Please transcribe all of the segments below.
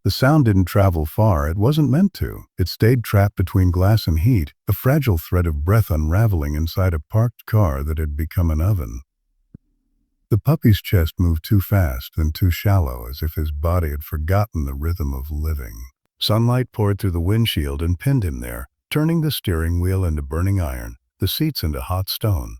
The sound didn't travel far. It wasn't meant to. It stayed trapped between glass and heat, a fragile thread of breath unraveling inside a parked car that had become an oven. The puppy's chest moved too fast and too shallow, as if his body had forgotten the rhythm of living. Sunlight poured through the windshield and pinned him there, turning the steering wheel into burning iron, the seats into hot stone.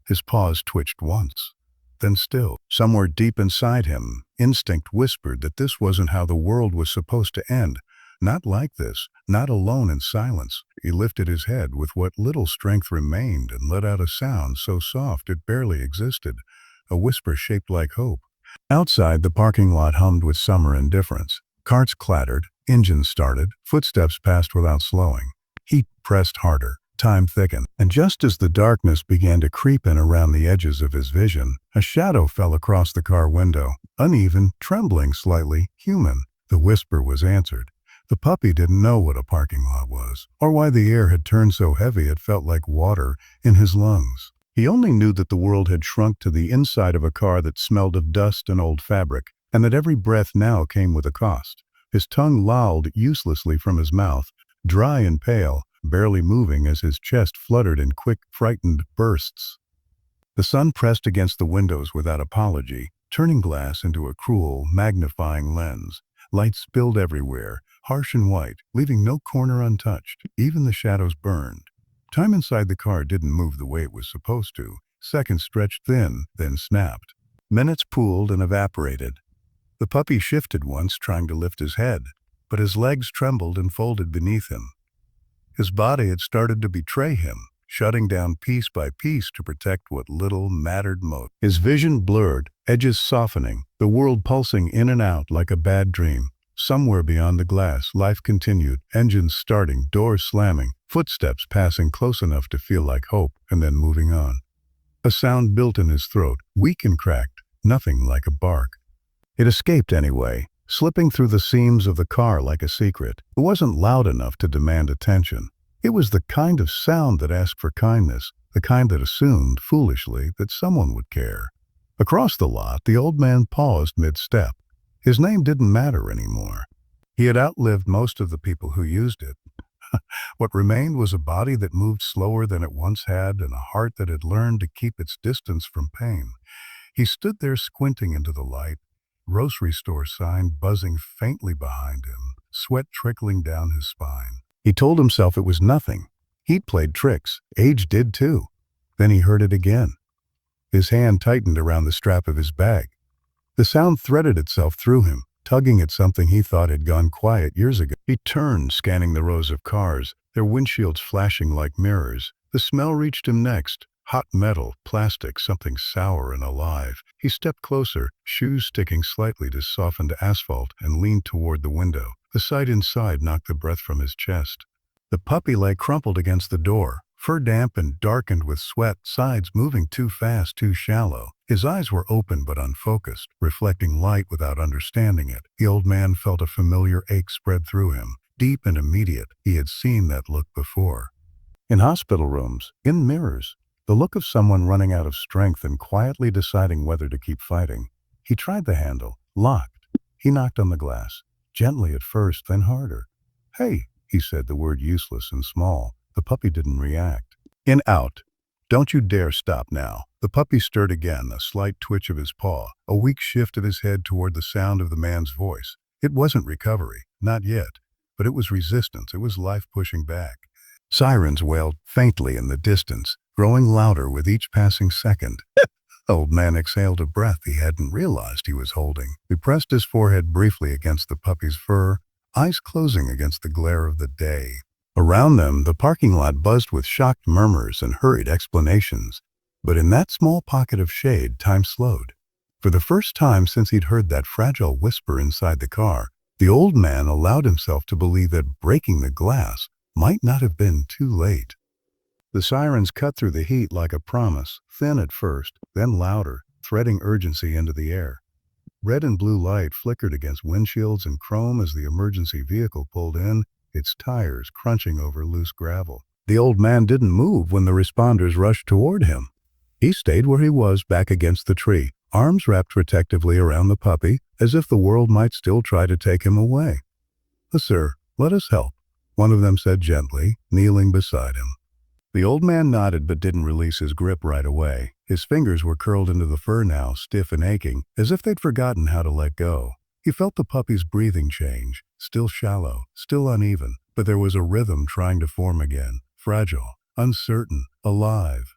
His paws twitched once. Then still, somewhere deep inside him, instinct whispered that this wasn't how the world was supposed to end. Not like this, not alone in silence. He lifted his head with what little strength remained and let out a sound so soft it barely existed, a whisper shaped like hope. Outside, the parking lot hummed with summer indifference. Carts clattered, engines started, footsteps passed without slowing. Heat pressed harder. Time thickened, and just as the darkness began to creep in around the edges of his vision, a shadow fell across the car window, uneven, trembling slightly, human. The whisper was answered. The puppy didn't know what a parking lot was, or why the air had turned so heavy it felt like water in his lungs. He only knew that the world had shrunk to the inside of a car that smelled of dust and old fabric, and that every breath now came with a cost. His tongue lolled uselessly from his mouth, dry and pale, barely moving as his chest fluttered in quick, frightened bursts. The sun pressed against the windows without apology, turning glass into a cruel, magnifying lens. Light spilled everywhere, harsh and white, leaving no corner untouched. Even the shadows burned. Time inside the car didn't move the way it was supposed to. Seconds stretched thin, then snapped. Minutes pooled and evaporated. The puppy shifted once, trying to lift his head, but his legs trembled and folded beneath him. His body had started to betray him, shutting down piece by piece to protect what little mattered most. His vision blurred, edges softening, the world pulsing in and out like a bad dream. Somewhere beyond the glass, life continued, engines starting, doors slamming, footsteps passing close enough to feel like hope, and then moving on. A sound built in his throat, weak and cracked, nothing like a bark. It escaped anyway, slipping through the seams of the car like a secret. It wasn't loud enough to demand attention. It was the kind of sound that asked for kindness, the kind that assumed, foolishly, that someone would care. Across the lot, the old man paused mid-step. His name didn't matter anymore. He had outlived most of the people who used it. What remained was a body that moved slower than it once had and a heart that had learned to keep its distance from pain. He stood there squinting into the light, grocery store sign buzzing faintly behind him, sweat trickling down his spine. He told himself it was nothing. He'd played tricks. Age did too. Then he heard it again. His hand tightened around the strap of his bag. The sound threaded itself through him, tugging at something he thought had gone quiet years ago. He turned, scanning the rows of cars, their windshields flashing like mirrors. The smell reached him next. Hot metal, plastic, something sour and alive. He stepped closer, shoes sticking slightly to softened asphalt, and leaned toward the window. The sight inside knocked the breath from his chest. The puppy lay crumpled against the door, fur damp and darkened with sweat, sides moving too fast, too shallow. His eyes were open but unfocused, reflecting light without understanding it. The old man felt a familiar ache spread through him, deep and immediate. He had seen that look before. In hospital rooms, in mirrors. The look of someone running out of strength and quietly deciding whether to keep fighting. He tried the handle, locked. He knocked on the glass, gently at first, then harder. "Hey," he said, the word useless and small. The puppy didn't react. "In, out. Don't you dare stop now." The puppy stirred again, a slight twitch of his paw, a weak shift of his head toward the sound of the man's voice. It wasn't recovery, not yet, but it was resistance. It was life pushing back. Sirens wailed faintly in the distance, growing louder with each passing second. Old man exhaled a breath he hadn't realized he was holding. He pressed his forehead briefly against the puppy's fur, eyes closing against the glare of the day. Around them, the parking lot buzzed with shocked murmurs and hurried explanations. But in that small pocket of shade, time slowed. For the first time since he'd heard that fragile whisper inside the car, the old man allowed himself to believe that breaking the glass might not have been too late. The sirens cut through the heat like a promise, thin at first, then louder, threading urgency into the air. Red and blue light flickered against windshields and chrome as the emergency vehicle pulled in, its tires crunching over loose gravel. The old man didn't move when the responders rushed toward him. He stayed where he was, back against the tree, arms wrapped protectively around the puppy, as if the world might still try to take him away. Sir, let us help," one of them said gently, kneeling beside him. The old man nodded but didn't release his grip right away. His fingers were curled into the fur now, stiff and aching, as if they'd forgotten how to let go. He felt the puppy's breathing change, still shallow, still uneven, but there was a rhythm trying to form again, fragile, uncertain, alive.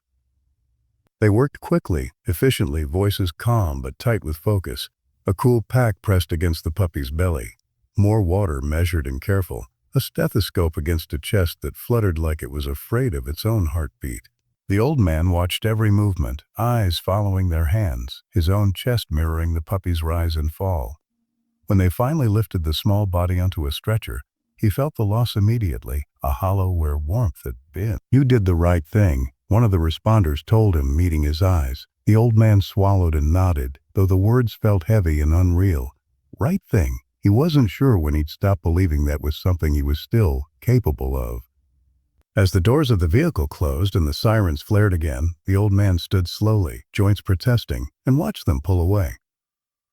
They worked quickly, efficiently, voices calm but tight with focus. A cool pack pressed against the puppy's belly. More water, measured and careful. A stethoscope against a chest that fluttered like it was afraid of its own heartbeat. The old man watched every movement, eyes following their hands, his own chest mirroring the puppy's rise and fall. When they finally lifted the small body onto a stretcher, he felt the loss immediately, a hollow where warmth had been. "You did the right thing," one of the responders told him, meeting his eyes. The old man swallowed and nodded, though the words felt heavy and unreal. Right thing. He wasn't sure when he'd stop believing that was something he was still capable of. As the doors of the vehicle closed and the sirens flared again, the old man stood slowly, joints protesting, and watched them pull away.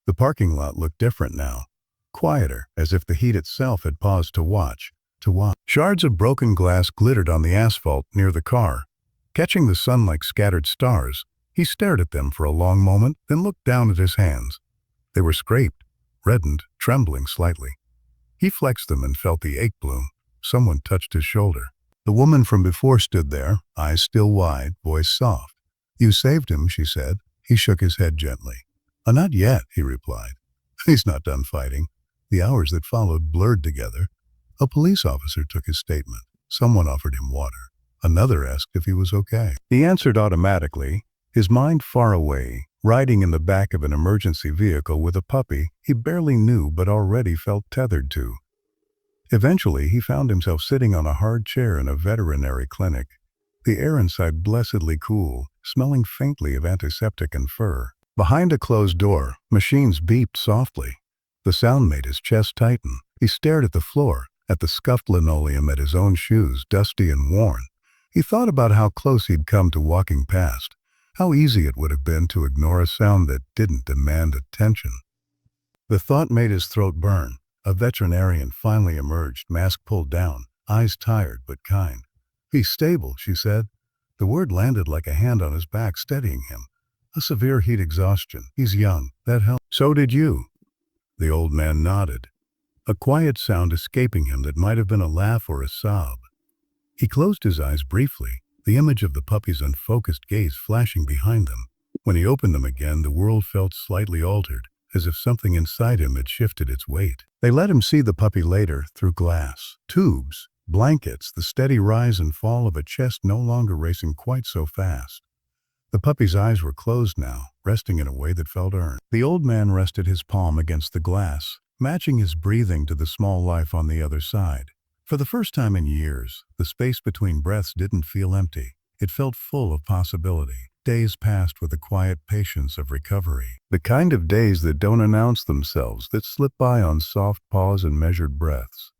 The parking lot looked different now. Quieter, as if the heat itself had paused to watch. Shards of broken glass glittered on the asphalt near the car. Catching the sun like scattered stars, he stared at them for a long moment, then looked down at his hands. They were scraped, reddened, trembling slightly. He flexed them and felt the ache bloom. Someone touched his shoulder. The woman from before stood there, eyes still wide, voice soft. "You saved him," she said. He shook his head gently. Not yet," he replied. "He's not done fighting." The hours that followed blurred together. A police officer took his statement. Someone offered him water. Another asked if he was okay. He answered automatically, his mind far away, riding in the back of an emergency vehicle with a puppy he barely knew but already felt tethered to. Eventually, he found himself sitting on a hard chair in a veterinary clinic. The air inside blessedly cool, smelling faintly of antiseptic and fur. Behind a closed door, machines beeped softly. The sound made his chest tighten. He stared at the floor, at the scuffed linoleum, at his own shoes, dusty and worn. He thought about how close he'd come to walking past, how easy it would have been to ignore a sound that didn't demand attention. The thought made his throat burn. A veterinarian finally emerged, mask pulled down, eyes tired but kind. "He's stable," she said. The word landed like a hand on his back, steadying him. "A severe heat exhaustion. He's young. That helped." "So did you." The old man nodded, a quiet sound escaping him that might have been a laugh or a sob. He closed his eyes briefly, the image of the puppy's unfocused gaze flashing behind them. When he opened them again, the world felt slightly altered, as if something inside him had shifted its weight. They let him see the puppy later, through glass, tubes, blankets, the steady rise and fall of a chest no longer racing quite so fast. The puppy's eyes were closed now, resting in a way that felt earned. The old man rested his palm against the glass, matching his breathing to the small life on the other side. For the first time in years, the space between breaths didn't feel empty. It felt full of possibility. Days passed with the quiet patience of recovery. The kind of days that don't announce themselves, that slip by on soft paws and measured breaths.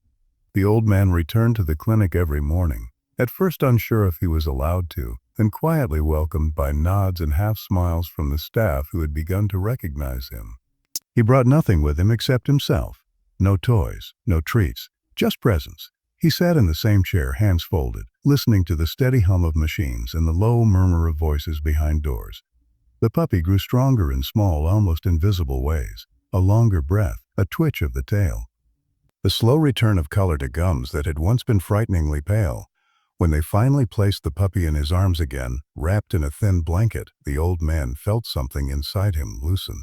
The old man returned to the clinic every morning, at first unsure if he was allowed to, then quietly welcomed by nods and half-smiles from the staff who had begun to recognize him. He brought nothing with him except himself. No toys, no treats, just presence. He sat in the same chair, hands folded, listening to the steady hum of machines and the low murmur of voices behind doors. The puppy grew stronger in small, almost invisible ways. A longer breath, a twitch of the tail. The slow return of color to gums that had once been frighteningly pale. When they finally placed the puppy in his arms again, wrapped in a thin blanket, the old man felt something inside him loosen.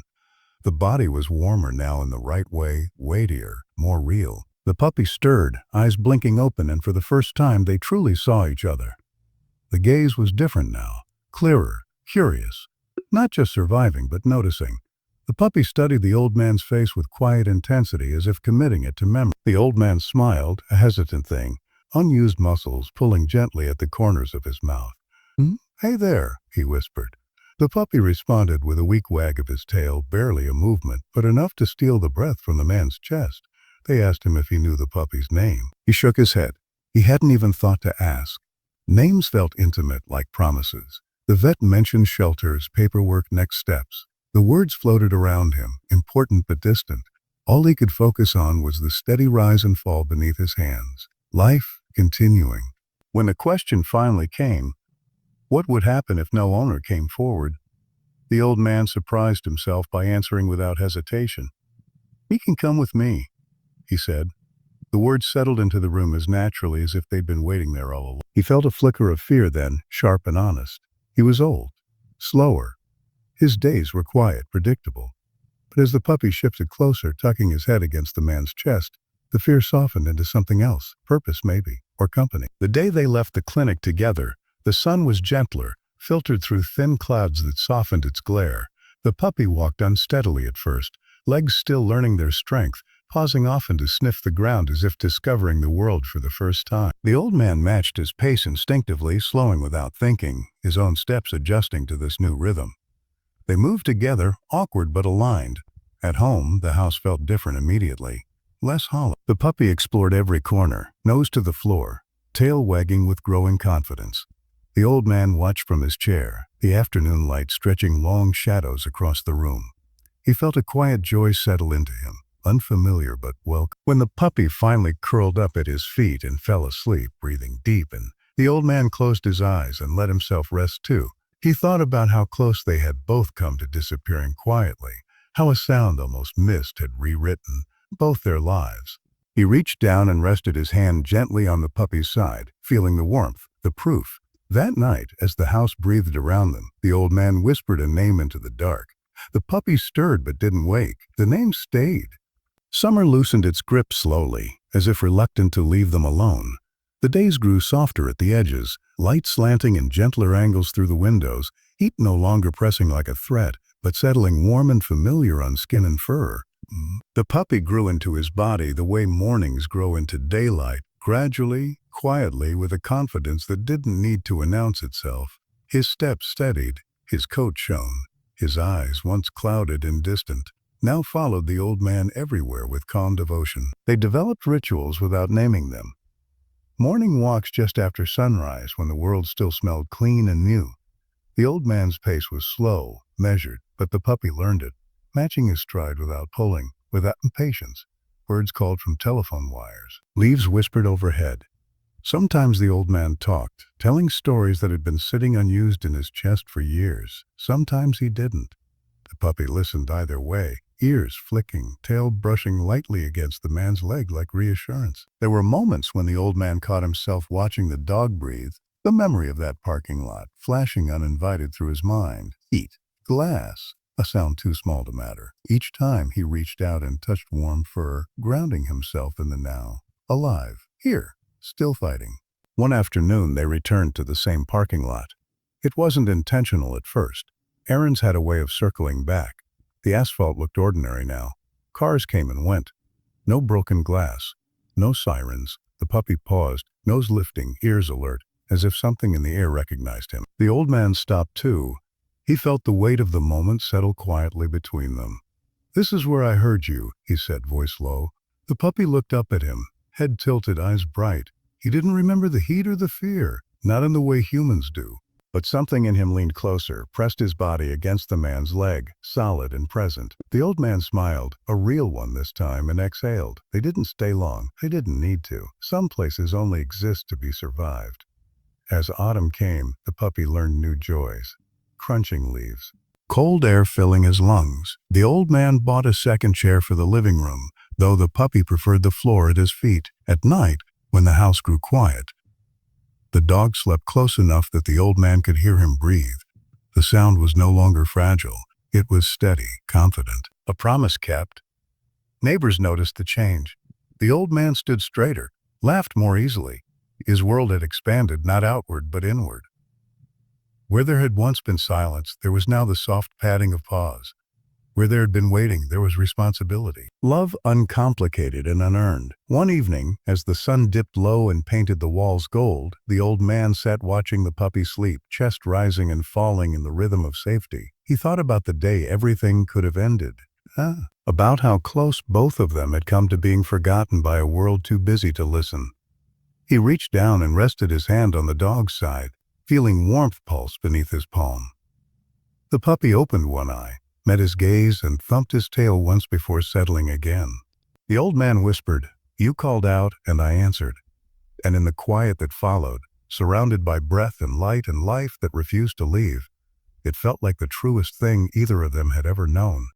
The body was warmer now in the right way, weightier, more real. The puppy stirred, eyes blinking open, and for the first time they truly saw each other. The gaze was different now, clearer, curious, not just surviving but noticing. The puppy studied the old man's face with quiet intensity, as if committing it to memory. The old man smiled, a hesitant thing, unused muscles pulling gently at the corners of his mouth. "Hey there," he whispered. The puppy responded with a weak wag of his tail, barely a movement, but enough to steal the breath from the man's chest. They asked him if he knew the puppy's name. He shook his head. He hadn't even thought to ask. Names felt intimate, like promises. The vet mentioned shelters, paperwork, next steps. The words floated around him, important but distant. All he could focus on was the steady rise and fall beneath his hands. Life continuing. When the question finally came, what would happen if no owner came forward? The old man surprised himself by answering without hesitation. "He can come with me," he said. The words settled into the room as naturally as if they'd been waiting there all along. He felt a flicker of fear then, sharp and honest. He was old, slower. His days were quiet, predictable. But as the puppy shifted closer, tucking his head against the man's chest, the fear softened into something else, purpose maybe, or company. The day they left the clinic together, the sun was gentler, filtered through thin clouds that softened its glare. The puppy walked unsteadily at first, legs still learning their strength, pausing often to sniff the ground as if discovering the world for the first time. The old man matched his pace instinctively, slowing without thinking, his own steps adjusting to this new rhythm. They moved together, awkward but aligned. At home, the house felt different immediately, less hollow. The puppy explored every corner, nose to the floor, tail wagging with growing confidence. The old man watched from his chair, the afternoon light stretching long shadows across the room. He felt a quiet joy settle into him, unfamiliar but welcome. When the puppy finally curled up at his feet and fell asleep, breathing deep, and the old man closed his eyes and let himself rest too. He thought about how close they had both come to disappearing quietly, how a sound almost missed had rewritten both their lives. He reached down and rested his hand gently on the puppy's side, feeling the warmth, the proof. That night, as the house breathed around them, the old man whispered a name into the dark. The puppy stirred but didn't wake. The name stayed. Summer loosened its grip slowly, as if reluctant to leave them alone. The days grew softer at the edges, light slanting in gentler angles through the windows, heat no longer pressing like a threat, but settling warm and familiar on skin and fur. The puppy grew into his body the way mornings grow into daylight, gradually, quietly, with a confidence that didn't need to announce itself. His steps steadied, his coat shone, his eyes, once clouded and distant, now followed the old man everywhere with calm devotion. They developed rituals without naming them. Morning walks just after sunrise when the world still smelled clean and new. The old man's pace was slow, measured, but the puppy learned it, matching his stride without pulling, without impatience. Birds called from telephone wires. Leaves whispered overhead. Sometimes the old man talked, telling stories that had been sitting unused in his chest for years. Sometimes he didn't. The puppy listened either way, ears flicking, tail brushing lightly against the man's leg like reassurance. There were moments when the old man caught himself watching the dog breathe, the memory of that parking lot flashing uninvited through his mind. Heat, glass, a sound too small to matter. Each time he reached out and touched warm fur, grounding himself in the now. Alive, here, still fighting. One afternoon they returned to the same parking lot. It wasn't intentional at first. Errands had a way of circling back. The asphalt looked ordinary now. Cars came and went. No broken glass. No sirens. The puppy paused, nose lifting, ears alert, as if something in the air recognized him. The old man stopped too. He felt the weight of the moment settle quietly between them. "This is where I heard you," he said, voice low. The puppy looked up at him, head tilted, eyes bright. He didn't remember the heat or the fear, not in the way humans do. But something in him leaned closer, pressed his body against the man's leg, solid and present. The old man smiled, a real one this time, and exhaled. They didn't stay long. They didn't need to. Some places only exist to be survived. As autumn came, the puppy learned new joys. Crunching leaves. Cold air filling his lungs. The old man bought a second chair for the living room, though the puppy preferred the floor at his feet. At night, when the house grew quiet, the dog slept close enough that the old man could hear him breathe. The sound was no longer fragile. It was steady, confident. A promise kept. Neighbors noticed the change. The old man stood straighter, laughed more easily. His world had expanded, not outward, but inward. Where there had once been silence, there was now the soft padding of pause. Where there had been waiting, there was responsibility. Love uncomplicated and unearned. One evening, as the sun dipped low and painted the walls gold, the old man sat watching the puppy sleep, chest rising and falling in the rhythm of safety. He thought about the day everything could have ended. About how close both of them had come to being forgotten by a world too busy to listen. He reached down and rested his hand on the dog's side, feeling warmth pulse beneath his palm. The puppy opened one eye, met his gaze and thumped his tail once before settling again. The old man whispered, "You called out, and I answered." And in the quiet that followed, surrounded by breath and light and life that refused to leave, it felt like the truest thing either of them had ever known.